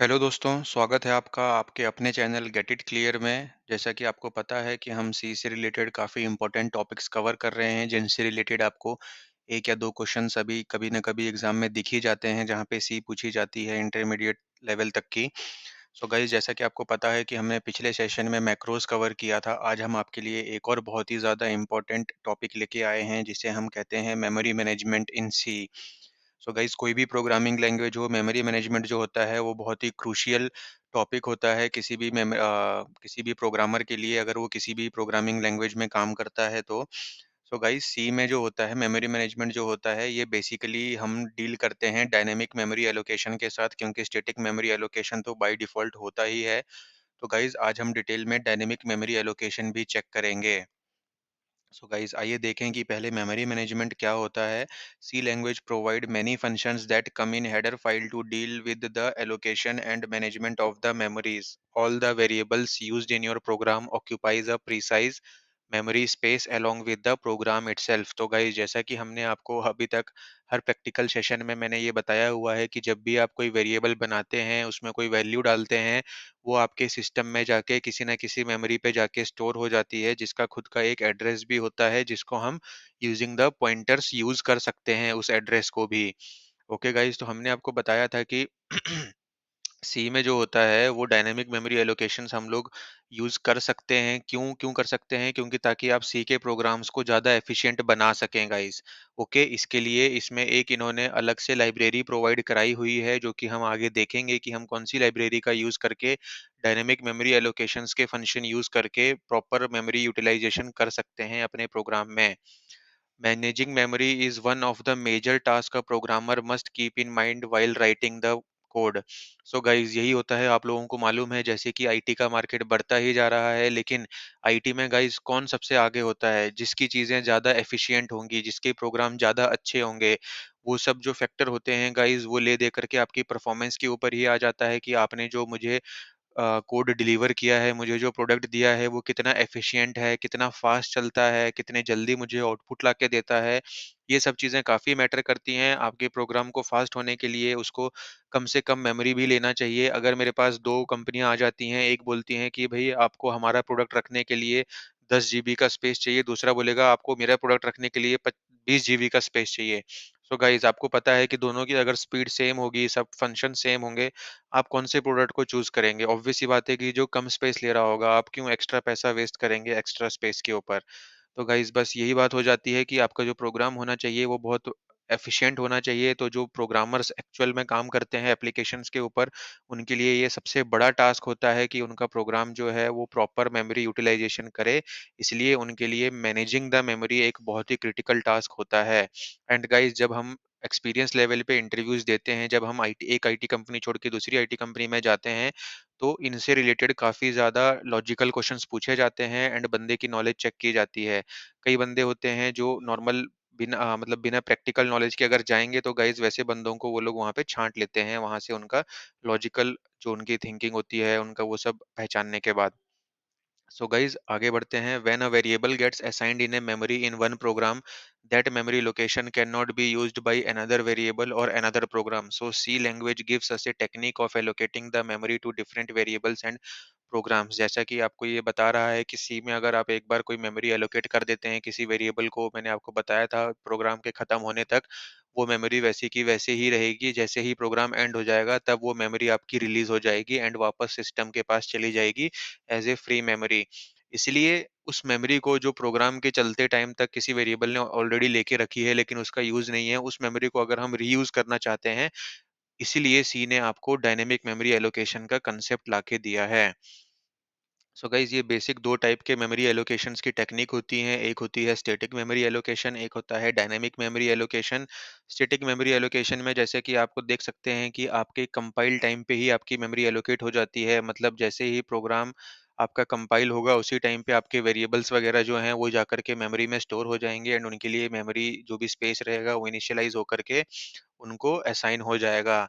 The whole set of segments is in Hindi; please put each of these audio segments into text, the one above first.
हेलो दोस्तों, स्वागत है आपका आपके अपने चैनल गेट इट क्लियर में। जैसा कि आपको पता है कि हम सी से रिलेटेड काफ़ी इंपॉर्टेंट टॉपिक्स कवर कर रहे हैं, जिनसे रिलेटेड आपको 1 या 2 क्वेश्चन्स अभी कभी न कभी एग्ज़ाम में दिख ही जाते हैं, जहाँ पे सी पूछी जाती है इंटरमीडिएट लेवल तक की। सो गाइस, जैसा कि आपको पता है कि हमने पिछले सेशन में मैक्रोज़ कवर किया था, आज हम आपके लिए एक और बहुत ही ज़्यादा इम्पोर्टेंट टॉपिक लेके आए हैं, जिसे हम कहते हैं मेमोरी मैनेजमेंट इन सी। सो गाइस, कोई भी प्रोग्रामिंग लैंग्वेज हो, मेमोरी मैनेजमेंट जो होता है वो बहुत ही क्रूशियल टॉपिक होता है किसी भी प्रोग्रामर के लिए, अगर वो किसी भी प्रोग्रामिंग लैंग्वेज में काम करता है तो। सो गाइस, सी में जो होता है मेमोरी मैनेजमेंट जो होता है, ये बेसिकली हम डील करते हैं डायनेमिक मेमोरी एलोकेशन के साथ, क्योंकि स्टैटिक मेमोरी एलोकेशन तो बाय डिफ़ॉल्ट होता ही है। तो गाइस, आज हम डिटेल में डायनेमिक मेमोरी एलोकेशन भी चेक करेंगे। सो गाइस, आइए देखें कि पहले मेमोरी मैनेजमेंट क्या होता है। C language provide many functions that come in header file to deal with the allocation and management of the memories. All the variables used in your program occupies a precise memory space along with the program itself. तो गाइस, जैसा कि हमने आपको अभी तक हर प्रैक्टिकल सेशन में मैंने ये बताया हुआ है कि जब भी आप कोई वेरिएबल बनाते हैं, उसमें कोई वैल्यू डालते हैं, वो आपके सिस्टम में जाके किसी न किसी मेमोरी पे जाके स्टोर हो जाती है, जिसका खुद का एक एड्रेस भी होता है, जिसको हम यूजिंग द पॉइंटर्स यूज़ कर सकते हैं उस एड्रेस को भी। ओके गाइस, तो हमने आपको बताया था कि सी में जो होता है वो डायनामिक मेमोरी एलोकेशंस हम लोग यूज़ कर सकते हैं। क्यों क्यों कर सकते हैं? क्योंकि ताकि आप सी के प्रोग्राम्स को ज़्यादा एफिशिएंट बना सकें गाइस। ओके, इसके लिए इसमें एक इन्होंने अलग से लाइब्रेरी प्रोवाइड कराई हुई है, जो कि हम आगे देखेंगे कि हम कौन सी लाइब्रेरी का यूज़ करके डायनामिक मेमोरी एलोकेशंस के फंक्शन यूज़ करके प्रॉपर मेमोरी यूटिलाइजेशन कर सकते हैं अपने प्रोग्राम में। Managing memory is one of the major tasks a programmer must keep in mind while writing the code. So guys, यही होता है, आप लोगों को मालूम है जैसे कि आईटी का मार्केट बढ़ता ही जा रहा है, लेकिन आईटी में गाइज कौन सबसे आगे होता है? जिसकी चीजें ज्यादा एफिशिएंट होंगी, जिसके प्रोग्राम ज्यादा अच्छे होंगे, वो सब जो फैक्टर होते हैं गाइज, वो ले दे करके आपकी परफॉर्मेंस के ऊपर ही आ जाता है कि आपने जो मुझे कोड डिलीवर किया है, मुझे जो प्रोडक्ट दिया है वो कितना एफ़िशिएंट है, कितना फ़ास्ट चलता है, कितने जल्दी मुझे आउटपुट लाके देता है। ये सब चीज़ें काफ़ी मैटर करती हैं। आपके प्रोग्राम को फ़ास्ट होने के लिए उसको कम से कम मेमोरी भी लेना चाहिए। अगर मेरे पास 2 कंपनियाँ आ जाती हैं, एक बोलती हैं कि भई आपको हमारा प्रोडक्ट रखने के लिए 10 जीबी का स्पेस चाहिए, दूसरा बोलेगा आपको मेरा प्रोडक्ट रखने के लिए 20 जीबी का स्पेस चाहिए। सो गाइज़, आपको पता है कि दोनों की अगर स्पीड सेम होगी, सब फंक्शन सेम होंगे, आप कौन से प्रोडक्ट को चूज़ करेंगे? ऑब्वियस सी बात है कि जो कम स्पेस ले रहा होगा, आप क्यों एक्स्ट्रा पैसा वेस्ट करेंगे एक्स्ट्रा स्पेस के ऊपर? तो गाइज़, बस यही बात हो जाती है कि आपका जो प्रोग्राम होना चाहिए वो बहुत एफ़िशिएंट होना चाहिए। तो जो प्रोग्रामर्स एक्चुअल में काम करते हैं एप्लीकेशंस के ऊपर, उनके लिए ये सबसे बड़ा टास्क होता है कि उनका प्रोग्राम जो है वो प्रॉपर मेमोरी यूटिलाइज़ेशन करे। इसलिए उनके लिए मैनेजिंग द मेमोरी एक बहुत ही क्रिटिकल टास्क होता है। एंड गाइज़, जब हम एक्सपीरियंस लेवल पे इंटरव्यूज़ देते हैं, जब हम एक आईटी कंपनी छोड़ के दूसरी आईटी कंपनी में जाते हैं, तो इनसे रिलेटेड काफ़ी ज़्यादा लॉजिकल क्वेश्चंस पूछे जाते हैं एंड बंदे की नॉलेज चेक की जाती है। कई बंदे होते हैं जो नॉर्मल मतलब बिना प्रैक्टिकल नॉलेज के अगर जाएँगे तो गाइज़, वैसे बंदों को वो लोग वहाँ पे छाँट लेते हैं, वहाँ से उनका लॉजिकल जो उनकी थिंकिंग होती है, उनका वो सब पहचानने के बाद। सो गाइज, आगे बढ़ते हैं। When a variable gets assigned in a memory in one program, that memory location can not be used by another variable और another program. So C language gives us a technique of allocating the memory to different variables and programs. जैसा कि आपको ये बता रहा है कि सी में अगर आप एक बार कोई मेमोरी एलोकेट कर देते हैं किसी वेरिएबल को, मैंने आपको बताया था प्रोग्राम के खत्म होने तक वो मेमोरी वैसी की वैसे ही रहेगी। जैसे ही प्रोग्राम एंड हो जाएगा तब वो मेमोरी आपकी रिलीज हो जाएगी एंड वापस सिस्टम के पास चली जाएगी एज ए फ्री मेमोरी। इसलिए उस मेमोरी को जो प्रोग्राम के चलते टाइम तक किसी वेरिएबल ने ऑलरेडी लेके रखी है लेकिन उसका यूज़ नहीं है, उस मेमोरी को अगर हम रीयूज़ करना चाहते हैं, इसीलिए सी ने आपको डायनामिक मेमोरी एलोकेशन का कांसेप्ट लाके दिया है। सो गाइस, ये बेसिक 2 टाइप के मेमोरी एलोकेशंस की टेक्निक होती हैं। एक होती है स्टैटिक मेमोरी एलोकेशन, एक होता है dynamic memory allocation. Static memory allocation में जैसे कि आपको देख सकते हैं कि आपके कंपाइल टाइम पे ही आपकी मेमोरी एलोकेट हो जाती है। मतलब जैसे ही प्रोग्राम आपका कंपाइल होगा उसी टाइम पे आपके वेरिएबल्स वगैरह जो हैं वो जाकर के मेमोरी में स्टोर हो जाएँगे एंड उनके लिए मेमोरी जो भी स्पेस रहेगा वो इनिशियलाइज़ होकर के उनको असाइन हो जाएगा।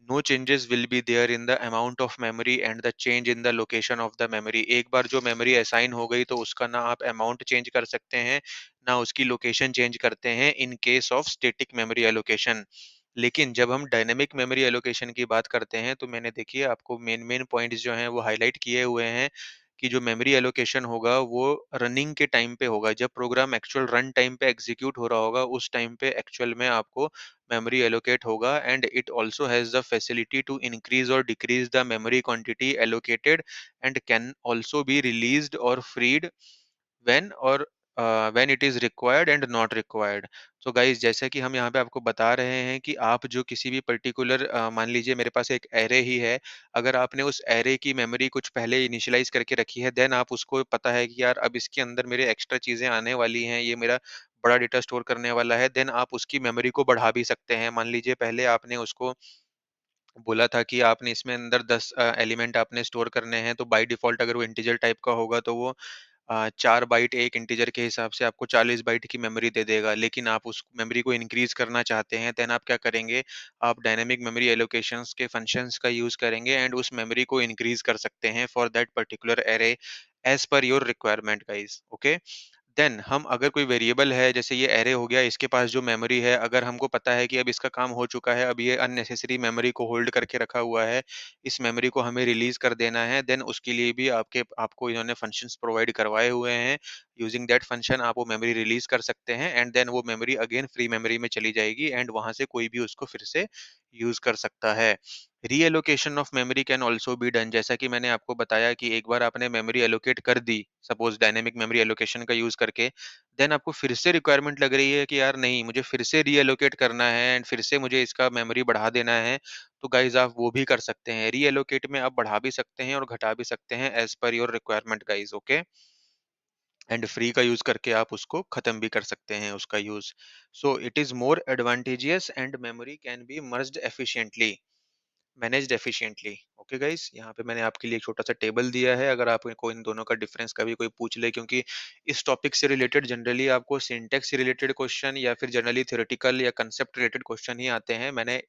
No changes will be there in the amount of memory and the change in the location of the memory. एक बार जो मेमोरी असाइन हो गई तो उसका ना आप अमाउंट चेंज कर सकते हैं, ना उसकी लोकेशन चेंज करते हैं in case of static memory allocation. लेकिन जब हम डायनामिक मेमोरी एलोकेशन की बात करते हैं, तो मैंने देखिए आपको मेन पॉइंट्स जो हैं वो हाइलाइट किए हुए हैं कि जो मेमोरी एलोकेशन होगा वो रनिंग के टाइम पे होगा। जब प्रोग्राम एक्चुअल रन टाइम पे एग्ज़ीक्यूट हो रहा होगा, उस टाइम पे एक्चुअल में आपको मेमोरी एलोकेट होगा and it also has the facility to increase और decrease the memory quantity allocated and can also be released और फ्रीड व्हेन और when it is required and not required. So guys जैसा कि हम यहाँ पे आपको बता रहे हैं कि आप जो किसी भी पर्टिकुलर मान लीजिए मेरे पास एक एरे ही है, अगर आपने उस एरे की मेमोरी कुछ पहले इनिशियलाइज़ करके रखी है, देन आप उसको पता है कि यार अब इसके अंदर मेरे एक्स्ट्रा चीज़ें आने वाली हैं, ये मेरा बड़ा डेटा स्टोर करने वाला है, देन आप उसकी मेमोरी को बढ़ा भी सकते हैं। मान लीजिए पहले आपने उसको बोला था कि आपने इसमें अंदर 10 एलिमेंट आपने स्टोर करने हैं, तो बाय डिफ़ॉल्ट अगर वो इंटीजर टाइप का होगा तो वो 4 बाइट एक इंटीजर के हिसाब से आपको 40 बाइट की मेमोरी दे देगा। लेकिन आप उस मेमोरी को इंक्रीज़ करना चाहते हैं, देन आप क्या करेंगे, आप डायनामिक मेमोरी एलोकेशंस के फंक्शंस का यूज़ करेंगे एंड उस मेमोरी को इंक्रीज़ कर सकते हैं for that particular array as per your requirement guys, okay? Then हम अगर कोई वेरिएबल है, जैसे ये एरे हो गया, इसके पास जो मेमोरी है, अगर हमको पता है कि अब इसका काम हो चुका है, अब ये अननेसेसरी मेमोरी को होल्ड करके रखा हुआ है, इस मेमोरी को हमें रिलीज़ कर देना है, देन उसके लिए भी आपको इन्होंने फंक्शंस प्रोवाइड करवाए हुए हैं। यूजिंग दैट फंक्शन आप वो मेमोरी रिलीज़ कर सकते हैं एंड देन वो मेमोरी अगेन फ्री मेमोरी में चली जाएगी एंड वहाँ से कोई भी उसको फिर से यूज़ कर सकता है। Reallocation of memory can also be done, जैसा कि मैंने आपको बताया कि एक बार आपने मेमोरी एलोकेट कर दी, सपोज़ डायनामिक मेमोरी एलोकेशन का यूज़ करके, देन आपको फिर से रिक्वायरमेंट लग रही है कि यार नहीं, मुझे फिर से रीएलोकेट करना है एंड फिर से मुझे इसका मेमोरी बढ़ा देना है, तो गाइज़ आप वो भी कर सकते हैं। रीएलोकेट में आप बढ़ा भी सकते हैं और घटा भी सकते हैं as per your requirement guys, okay? And free का यूज़ करके आप उसको खत्म भी कर सकते हैं उसका use. So it is more advantageous and memory can be merged efficiently. Managed efficiently. Okay guys, यहाँ पे मैंने आपके लिए एक छोटा सा टेबल दिया है, अगर आपको इन दोनों का डिफरेंस कभी कोई पूछ ले, क्योंकि इस टॉपिक से रिलेटेड जनरली आपको सिंटैक्स से रिलेटेड क्वेश्चन या फिर जनरली थ्योरेटिकल या कंसेप्ट रिलेटेड क्वेश्चन ही आते हैं। मैंने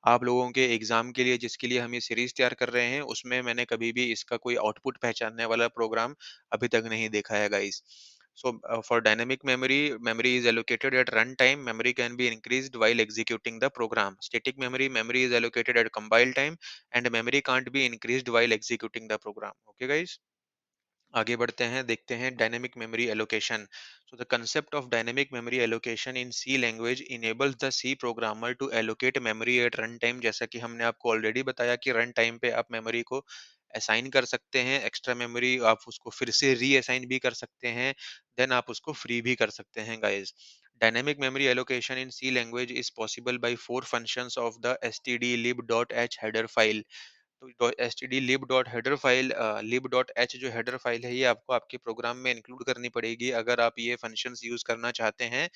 आप लोगों के एग्जाम के लिए, जिसके लिए हम ये सीरीज तैयार कर रहे हैं, उसमें मैंने कभी भी इसका कोई आउटपुट पहचानने वाला प्रोग्राम अभी तक नहीं देखा है guys. So, for dynamic memory, memory is allocated at runtime. Memory can be increased while executing the program. Static memory, memory is allocated at compile time, and memory can't be increased while executing the program. Okay, guys? आगे बढ़ते हैं, देखते हैं dynamic memory allocation. So the concept of dynamic memory allocation in C language enables the C programmer to allocate memory at run time, जैसा कि हमने आपको ऑलरेडी बताया कि रन टाइम पे आप मेमोरी को असाइन कर सकते हैं, एक्स्ट्रा मेमोरी आप उसको फिर से री असाइन भी कर सकते हैं, देन आप उसको फ्री भी कर सकते हैं guys. Dynamic memory allocation in C language is possible by four functions of the stdlib.h header file. तो STD lib dot header file, lib dot H जो हेडर फाइल है, ये आपको आपके प्रोग्राम में इंक्लूड करनी पड़ेगी अगर आप ये फंक्शंस यूज करना चाहते हैं।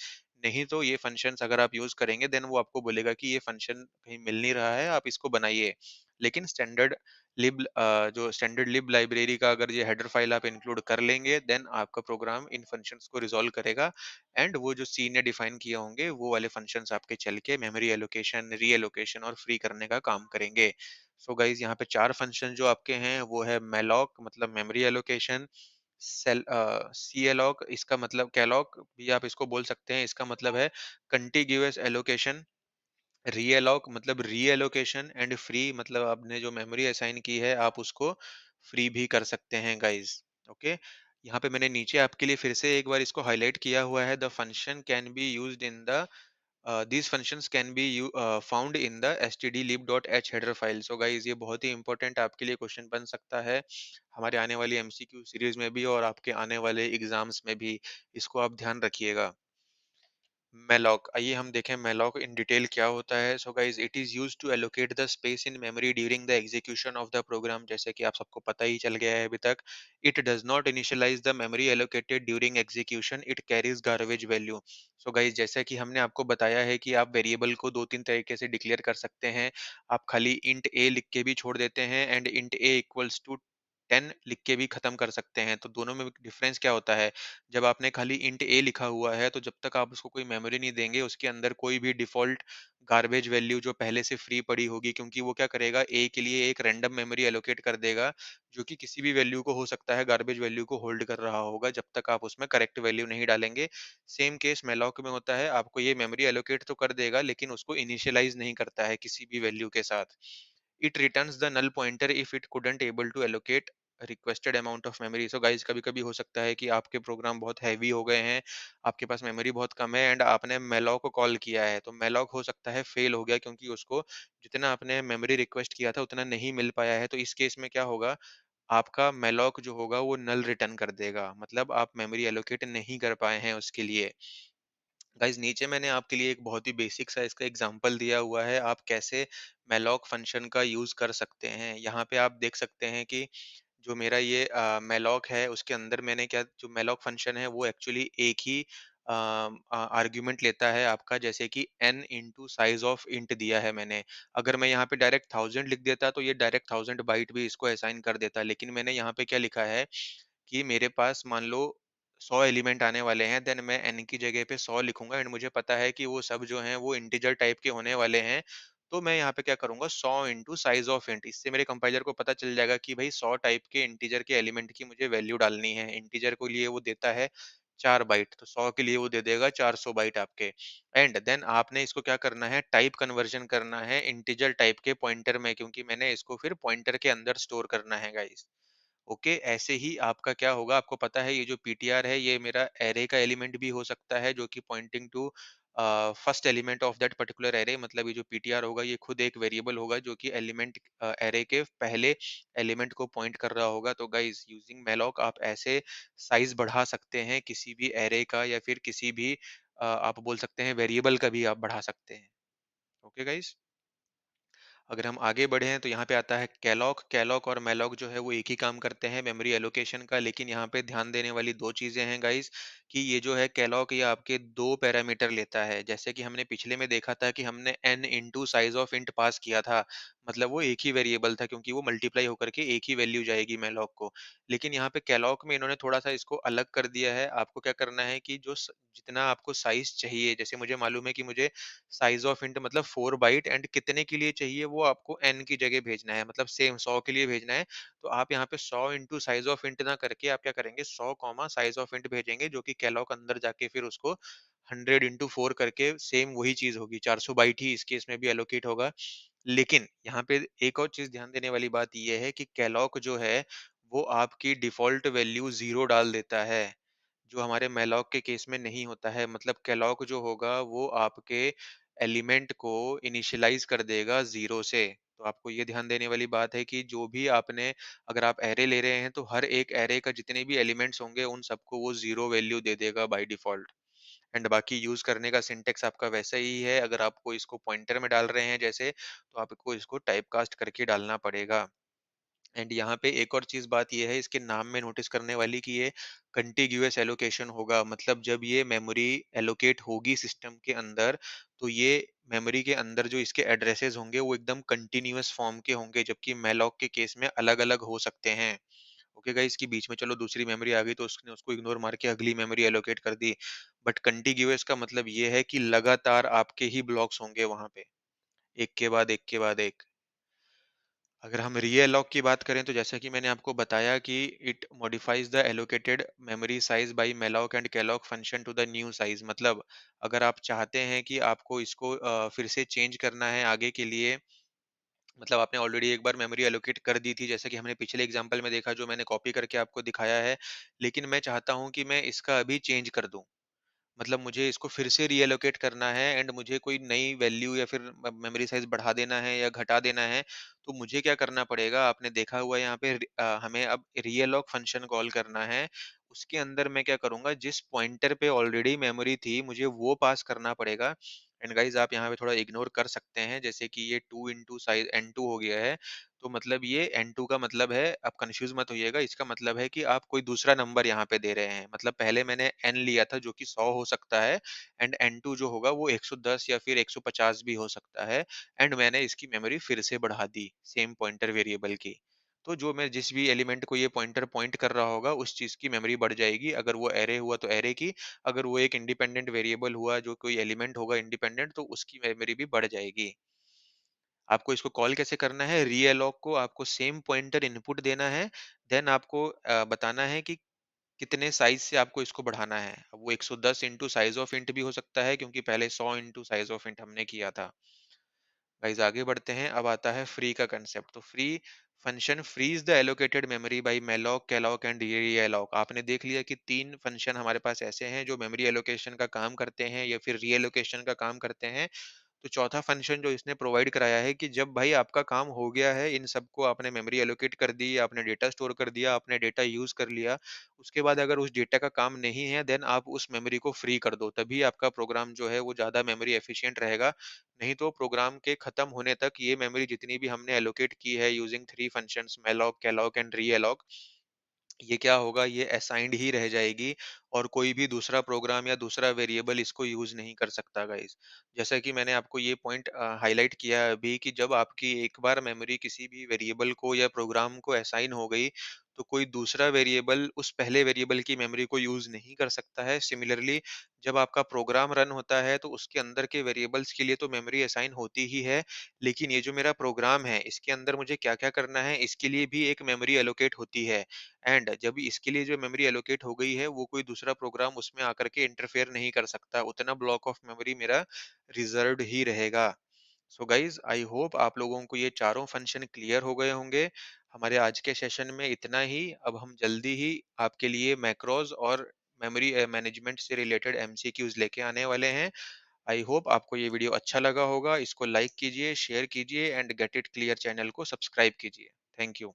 नहीं तो ये फंक्शंस अगर आप यूज करेंगे, देन वो आपको बोलेगा कि ये फंक्शन कहीं मिल नहीं रहा है, आप इसको बनाइए। लेकिन जो स्टैंडर्ड लिब लाइब्रेरी का अगर ये हेडर फाइल आप इंक्लूड कर लेंगे, देन आपका प्रोग्राम इन फंक्शंस को रिजॉल्व करेगा एंड वो जो सी ने डिफाइन किए होंगे, वो वाले फंक्शंस आपके चल के मेमोरी एलोकेशन, री एलोकेशन और फ्री करने का काम करेंगे। सो गाइज यहाँ पे 4 फंक्शन जो आपके हैं वो है malloc, मतलब मेमोरी एलोकेशन, calloc, इसका मतलब कैलॉक भी आप इसको बोल सकते हैं, इसका मतलब है कंटिग्यूअस एलोकेशन, रीअलॉक मतलब री एलोकेशन एंड फ्री मतलब आपने जो मेमोरी असाइन की है आप उसको फ्री भी कर सकते हैं गाइज। ओके, यहाँ पे मैंने नीचे आपके लिए फिर से एक बार इसको हाईलाइट किया हुआ है, the function can be used in the these functions can be found in the stdlib.h header file। so guys, ये बहुत ही इंपॉर्टेंट आपके लिए क्वेश्चन बन सकता है हमारे आने वाली एमसीक्यू सीरीज में भी और आपके आने वाले एग्जाम्स में भी, इसको आप ध्यान रखिएगा। malloc, आइए हम देखें malloc इन डिटेल क्या होता है। So guys, it is used to allocate the space in memory during the execution of the program, जैसे कि आप सबको पता ही चल गया है अभी तक। It does not initialize the memory allocated during execution, it carries garbage value. So guys, जैसा कि हमने आपको बताया है कि आप वेरिएबल को दो तीन तरीके से डिक्लेयर कर सकते हैं। आप खाली इंट ए लिख के भी छोड़ देते हैं and int a equals to 10 लिख के भी खत्म कर सकते हैं। तो दोनों में डिफरेंस क्या होता है? जब आपने खाली इंट ए लिखा हुआ है, तो जब तक आप उसको कोई मेमोरी नहीं देंगे, उसके अंदर कोई भी डिफ़ॉल्ट गार्बेज वैल्यू जो पहले से फ्री पड़ी होगी, क्योंकि वो क्या करेगा, ए के लिए एक रैंडम मेमोरी एलोकेट कर देगा, जो कि किसी भी वैल्यू को हो सकता है गार्बेज वैल्यू को होल्ड कर रहा होगा, जब तक आप उसमें करेक्ट वैल्यू नहीं डालेंगे। सेम केस malloc में होता है, आपको ये मेमोरी एलोकेट तो कर देगा, लेकिन उसको इनिशियलाइज़ नहीं करता है किसी भी वैल्यू के साथ। It returns the null pointer if it couldn't able to allocate requested amount of memory. So guys, कभी कभी हो सकता है कि आपके प्रोग्राम बहुत हैवी हो गए हैं, आपके पास मेमोरी बहुत कम है एंड आपने मेलॉक को कॉल किया है, तो मेलॉक हो सकता है फेल हो गया, क्योंकि उसको जितना आपने मेमोरी रिक्वेस्ट किया था उतना नहीं मिल पाया है। तो इस केस में क्या होगा, आपका मेलॉक जो होगा वो नल रिटर्न कर देगा, मतलब आप मेमोरी एलोकेट नहीं कर पाए हैं उसके लिए। गाइस, नीचे मैंने आपके लिए एक बहुत ही बेसिक सा इसका एग्जांपल दिया हुआ है, आप कैसे malloc फंक्शन का यूज कर सकते हैं। यहाँ पे आप देख सकते हैं कि जो मेरा ये malloc है, उसके अंदर मैंने क्या, जो malloc फंक्शन है वो एक्चुअली एक ही आर्ग्यूमेंट लेता है आपका, जैसे कि n into size of int दिया है मैंने। अगर मैं यहाँ पे डायरेक्ट 1000 लिख देता तो ये डायरेक्ट 1000 बाइट भी इसको असाइन कर देता, लेकिन मैंने यहाँ पे क्या लिखा है कि मेरे पास मान लो 100 एलिमेंट आने वाले हैं, देन मैं n की जगह पे 100 लिखूंगा एंड मुझे पता है कि वो सब जो हैं वो इंटीजर टाइप के होने वाले हैं। तो मैं यहाँ पे क्या करूंगा, 100 इंटू साइज ऑफ इंट, इससे मेरे कंपाइलर को पता चल जाएगा कि भाई 100 टाइप के इंटीजर के एलिमेंट की मुझे वैल्यू डालनी है। इंटीजर को लिए वो देता है 4 बाइट, तो 100 के लिए वो दे देगा 400 बाइट आपके। एंड देन आपने इसको क्या करना है, टाइप कन्वर्जन करना है इंटीजर टाइप के पॉइंटर में, क्योंकि मैंने इसको फिर पॉइंटर के अंदर स्टोर करना है गाइस। ओके, ऐसे ही आपका क्या होगा, आपको पता है ये जो पीटीआर है ये मेरा एरे का एलिमेंट भी हो सकता है, जो कि pointing to first element of that particular array. मतलब ये जो पीटीआर होगा ये खुद एक वेरिएबल होगा, जो कि एलिमेंट एरे के पहले एलिमेंट को पॉइंट कर रहा होगा। तो गाइस, यूजिंग malloc आप ऐसे साइज बढ़ा सकते हैं किसी भी एरे का, या फिर किसी भी आप बोल सकते हैं वेरिएबल का भी आप बढ़ा सकते हैं। ओके गाइस, अगर हम आगे बढ़े हैं तो यहाँ पे आता है कैलॉग। कैलॉग और मैलॉग जो है वो एक ही काम करते हैं मेमोरी एलोकेशन का, लेकिन यहाँ पे ध्यान देने वाली दो चीजें हैं गाइस, कि ये जो है कैलॉग ये आपके दो पैरामीटर लेता है। जैसे कि हमने पिछले में देखा था कि हमने n into size of int pass किया था, मतलब वो एक ही वेरिएबल था, क्योंकि वो मल्टीप्लाई होकर के एक ही वैल्यू जाएगी मैलॉग को। लेकिन यहाँ पे कैलॉग में इन्होंने थोड़ा सा इसको अलग कर दिया है। आपको क्या करना है कि जितना आपको साइज चाहिए, जैसे मुझे मालूम है कि मुझे साइज ऑफ इंट मतलब 4 बाइट एंड कितने के लिए चाहिए वो आपको n की जगह भेजना है, मतलब सेम 100 के लिए भेजना है। तो आप यहाँ पे 100 इंटू साइज ऑफ इंट ना करके आप क्या करेंगे, 100 कॉमा साइज ऑफ इंट भेजेंगे, जो कि कैलॉग अंदर जाके फिर उसको 100 इंटू 4 करके सेम वही चीज होगी, 400 बाइट ही इस केस में भी एलोकेट होगा। लेकिन यहाँ पे एक और चीज ध्यान देने वाली बात ये है कि कैलॉग जो है वो आपकी डिफॉल्ट वैल्यू 0 डाल देता है, जो हमारे malloc के केस में नहीं होता है। मतलब कैलॉग जो होगा वो आपके एलिमेंट को इनिशियलाइज कर देगा 0 से। तो आपको ये ध्यान देने वाली बात है कि जो भी आपने, अगर आप एरे ले रहे हैं तो हर एक एरे का जितने भी एलिमेंट्स होंगे उन सबको वो 0 वैल्यू दे देगा बाय डिफॉल्ट। एंड बाकी यूज करने का सिंटेक्स आपका वैसा ही है। अगर आपको इसको पॉइंटर में डाल रहे हैं जैसे, तो आपको इसको टाइप कास्ट करके डालना पड़ेगा। एंड यहाँ पे एक और चीज बात ये है इसके नाम में नोटिस करने वाली, कि ये कंटिग्यूअस एलोकेशन होगा। मतलब जब ये मेमोरी एलोकेट होगी सिस्टम के अंदर, तो ये मेमोरी के अंदर जो इसके एड्रेसेस होंगे वो एकदम कंटिन्यूअस फॉर्म के होंगे, जबकि मैलॉक के केस में अलग अलग हो सकते हैं। ओके गाइस, इसके बीच में चलो दूसरी मेमोरी आ गई तो उसने उसको इग्नोर मार के अगली मेमोरी एलोकेट कर दी। बट कंटिग्यूअस का मतलब ये है कि लगातार आपके ही ब्लॉक्स होंगे वहां पे, एक के बाद एक के बाद एक। अगर हम रीअलॉक की बात करें तो जैसा कि मैंने आपको बताया कि it modifies the allocated memory size by malloc and calloc function to the new size. मतलब अगर आप चाहते हैं कि आपको इसको फिर से चेंज करना है आगे के लिए, मतलब आपने ऑलरेडी एक बार मेमोरी एलोकेट कर दी थी, जैसे कि हमने पिछले एग्जांपल में देखा, जो मैंने कॉपी करके आपको दिखाया है, लेकिन मैं चाहता हूं कि मैं इसका अभी चेंज कर दूं, मतलब मुझे इसको फिर से रीएलोकेट करना है एंड मुझे कोई नई वैल्यू या फिर मेमोरी साइज बढ़ा देना है या घटा देना है। तो मुझे क्या करना पड़ेगा, आपने देखा हुआ है यहाँ पे हमें अब रीअलॉक फंक्शन कॉल करना है। उसके अंदर मैं क्या करूंगा, जिस पॉइंटर पे ऑलरेडी मेमोरी थी मुझे वो पास करना पड़ेगा। एंड गाइज, आप यहाँ पे थोड़ा इग्नोर कर सकते हैं, जैसे कि ये 2 इंटू साइज n2 हो गया है। तो मतलब ये n2 का मतलब है, आप कंफ्यूज मत होइएगा, इसका मतलब है कि आप कोई दूसरा नंबर यहाँ पे दे रहे हैं। मतलब पहले मैंने n लिया था जो कि 100 हो सकता है, एंड n2 जो होगा वो 110 या फिर 150 भी हो सकता है। एंड मैंने इसकी मेमोरी फिर से बढ़ा दी सेम पॉइंटर वेरिएबल की। तो जो मैं जिस भी एलिमेंट को ये पॉइंटर पॉइंट कर रहा होगा, उस चीज़ की मेमोरी बढ़ जाएगी। अगर वो एरे हुआ तो एरे की, अगर वो एक इंडिपेंडेंट वेरिएबल हुआ, जो कोई एलिमेंट होगा इंडिपेंडेंट, तो उसकी मेमोरी भी बढ़ जाएगी। आपको इसको कॉल कैसे करना है, रीअलोक को आपको सेम पॉइंटर इनपुट देना है, देन आपको बताना है कि कितने साइज़ से आपको इसको बढ़ाना है। अब वो 110 इंटू साइज़ ऑफ इंट भी हो सकता है, क्योंकि पहले 100 इंटू साइज़ ऑफ इंट हमने किया था। गाइस आगे बढ़ते हैं, अब आता है फ्री का कंसेप्ट। तो free function frees the allocated memory by malloc, calloc and realloc। आपने देख लिया कि 3 फंक्शन हमारे पास ऐसे हैं जो मेमोरी एलोकेशन का काम करते हैं या फिर रीएलोकेशन का काम करते हैं। तो चौथा फंक्शन जो इसने प्रोवाइड कराया है कि जब भाई आपका काम हो गया है, इन सबको आपने मेमोरी एलोकेट कर दी, आपने डेटा स्टोर कर दिया, आपने डेटा यूज कर लिया, उसके बाद अगर उस डेटा का काम नहीं है, देन आप उस मेमोरी को फ्री कर दो, तभी आपका प्रोग्राम जो है वो ज्यादा मेमोरी एफिशिएंट रहेगा। नहीं तो प्रोग्राम के खत्म होने तक ये मेमोरी जितनी भी हमने एलोकेट की है using 3 functions malloc, calloc and realloc, ये क्या होगा, ये असाइंड ही रह जाएगी और कोई भी दूसरा प्रोग्राम या दूसरा वेरिएबल इसको यूज नहीं कर सकता गाइस। जैसा कि मैंने आपको ये पॉइंट हाईलाइट किया है अभी, कि जब आपकी एक बार मेमोरी किसी भी वेरिएबल को या प्रोग्राम को असाइन हो गई, तो कोई दूसरा वेरिएबल उस पहले वेरिएबल की मेमोरी को यूज नहीं कर सकता है। सिमिलरली जब आपका प्रोग्राम रन होता है, तो उसके अंदर के वेरिएबल्स के लिए तो मेमोरी असाइन होती ही है, लेकिन ये जो मेरा प्रोग्राम है, इसके अंदर मुझे क्या क्या करना है, इसके लिए भी एक मेमोरी एलोकेट होती है। एंड जब इसके लिए जो मेमोरी एलोकेट हो गई है, वो कोई दूसरा प्रोग्राम उसमें आकर के इंटरफेयर नहीं कर सकता, उतना ब्लॉक ऑफ मेमोरी मेरा रिजर्व्ड ही रहेगा। सो गाइज आई होप आप लोगों को ये चारों फंक्शन क्लियर हो गए होंगे। हमारे आज के सेशन में इतना ही। अब हम जल्दी ही आपके लिए मैक्रोज और मेमोरी मैनेजमेंट से रिलेटेड एमसीक्यूज लेके आने वाले हैं। आई होप आपको ये वीडियो अच्छा लगा होगा। इसको लाइक कीजिए, शेयर कीजिए and get it clear channel को सब्सक्राइब कीजिए। Thank you.